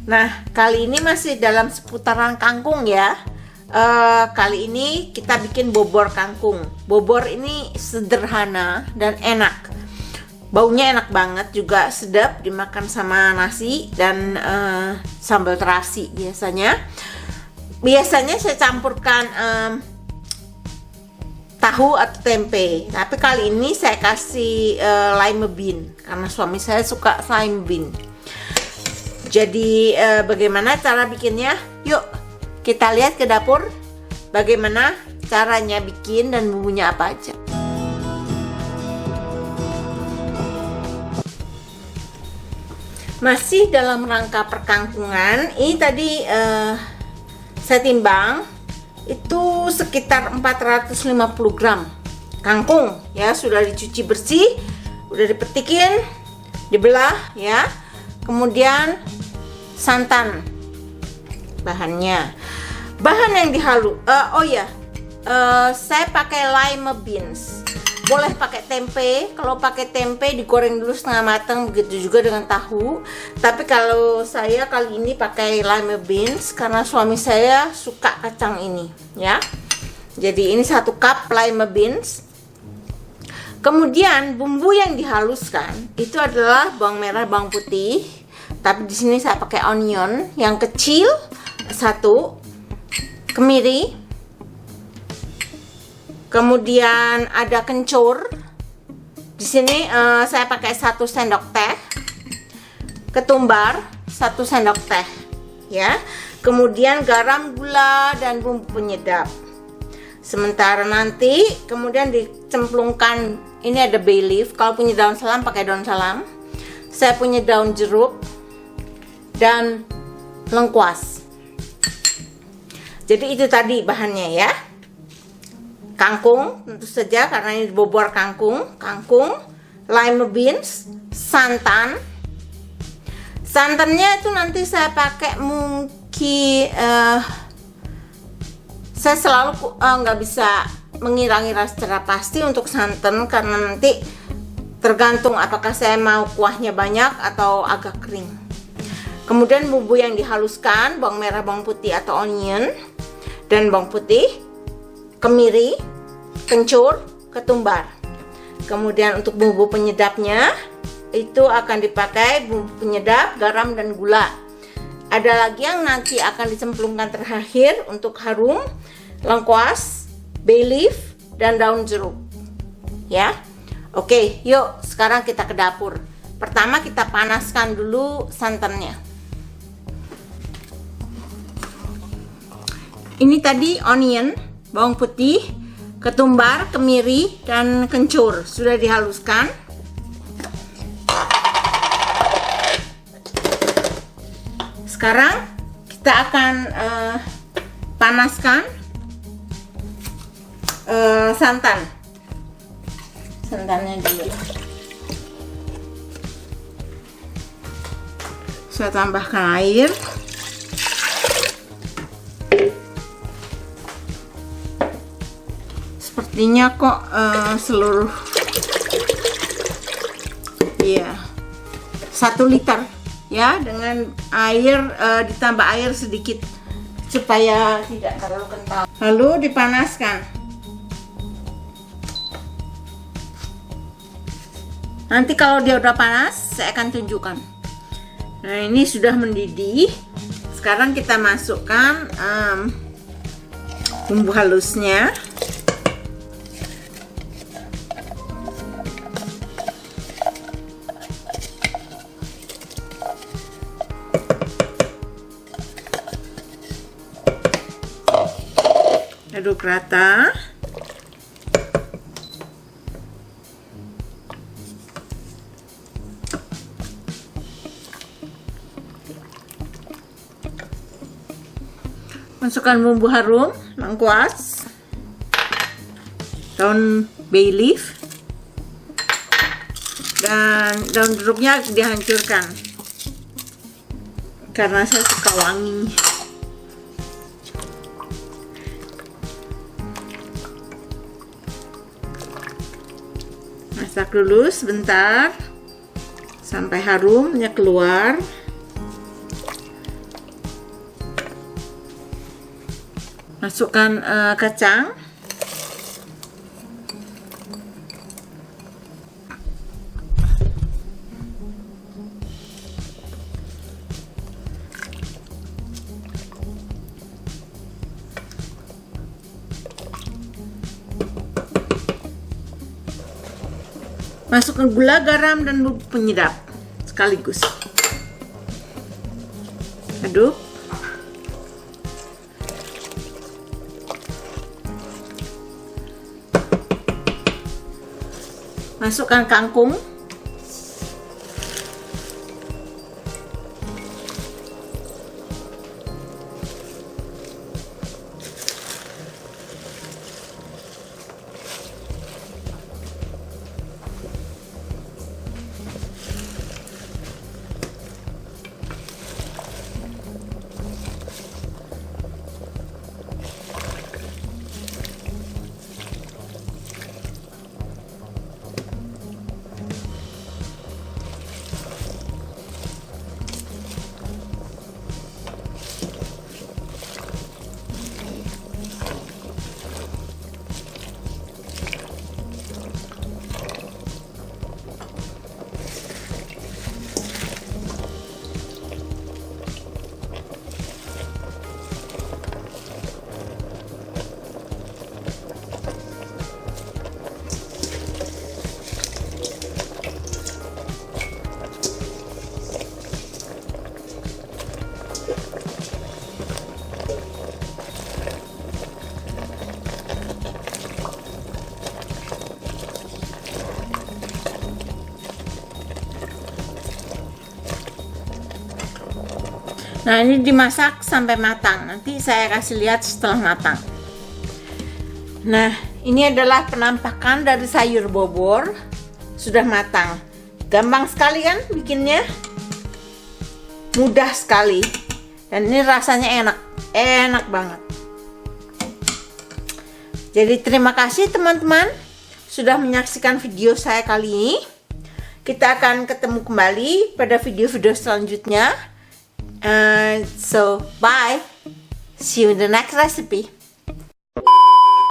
Nah, kali ini masih dalam seputaran kangkung ya. Kali ini kita bikin bobor kangkung. Bobor ini sederhana dan enak. Baunya enak banget, juga sedap dimakan sama nasi dan sambal terasi biasanya. Biasanya saya campurkan tahu atau tempe, tapi kali ini saya kasih lime bean karena suami saya suka lime bean. Jadi bagaimana cara bikinnya? Yuk kita lihat ke dapur bagaimana caranya bikin dan bumbunya apa aja. Masih dalam rangka perkangkungan, ini tadi saya timbang itu sekitar 450 gram kangkung ya, sudah dicuci bersih, udah dipetikin, dibelah ya. Kemudian santan, bahan yang dihalu. Saya pakai lime beans. Boleh pakai tempe. Kalau pakai tempe digoreng dulu setengah matang, begitu juga dengan tahu. Tapi kalau saya kali ini pakai lime beans karena suami saya suka kacang ini, ya. Jadi ini 1 cup lime beans. Kemudian bumbu yang dihaluskan itu adalah bawang merah, bawang putih. Tapi di sini saya pakai onion yang kecil 1, kemiri, kemudian ada kencur. Di sini saya pakai 1 sendok teh, ketumbar 1 sendok teh, ya. Kemudian garam, gula, dan bumbu penyedap. Sementara nanti kemudian dicemplungkan, ini ada bay leaf. Kalau punya daun salam pakai daun salam. Saya punya daun jeruk dan lengkuas. Jadi itu tadi bahannya ya. Kangkung tentu saja karena ini bobor kangkung, lime beans, santan. Santannya itu nanti saya pakai mungkin saya selalu nggak bisa mengira-ngira secara pasti untuk santan karena nanti tergantung apakah saya mau kuahnya banyak atau agak kering. Kemudian bumbu yang dihaluskan, bawang merah, bawang putih atau onion dan bawang putih, kemiri, kencur, ketumbar. Kemudian untuk bumbu penyedapnya itu akan dipakai bumbu penyedap, garam dan gula. Ada lagi yang nanti akan dicemplungkan terakhir untuk harum, lengkuas, bay leaf dan daun jeruk. Ya. Oke, yuk sekarang kita ke dapur. Pertama kita panaskan dulu santannya. Ini tadi onion, bawang putih, ketumbar, kemiri, dan kencur sudah dihaluskan. Sekarang kita akan panaskan santannya dulu. Saya tambahkan air. Sepertinya kok seluruh 1 liter ya, dengan air ditambah air sedikit supaya tidak terlalu kental. Lalu dipanaskan. Nanti kalau dia udah panas saya akan tunjukkan. Nah, ini sudah mendidih. Sekarang kita masukkan bumbu halusnya. Aduk rata. Masukkan bumbu harum, lengkuas, daun bay leaf, dan daun jeruknya dihancurkan karena saya suka wangi. Masak dulu sebentar sampai harumnya keluar. Masukkan kacang. Masukkan gula, garam, dan bubuk penyedap sekaligus. Aduk. Masukkan kangkung. Nah, ini dimasak sampai matang. Nanti saya kasih lihat setelah matang. Nah, ini adalah penampakan dari sayur bobor sudah matang. Gampang sekali kan bikinnya? Mudah sekali. Dan ini rasanya enak. Enak banget. Jadi terima kasih teman-teman sudah menyaksikan video saya kali ini. Kita akan ketemu kembali pada video-video selanjutnya. So bye, see you in the next recipe.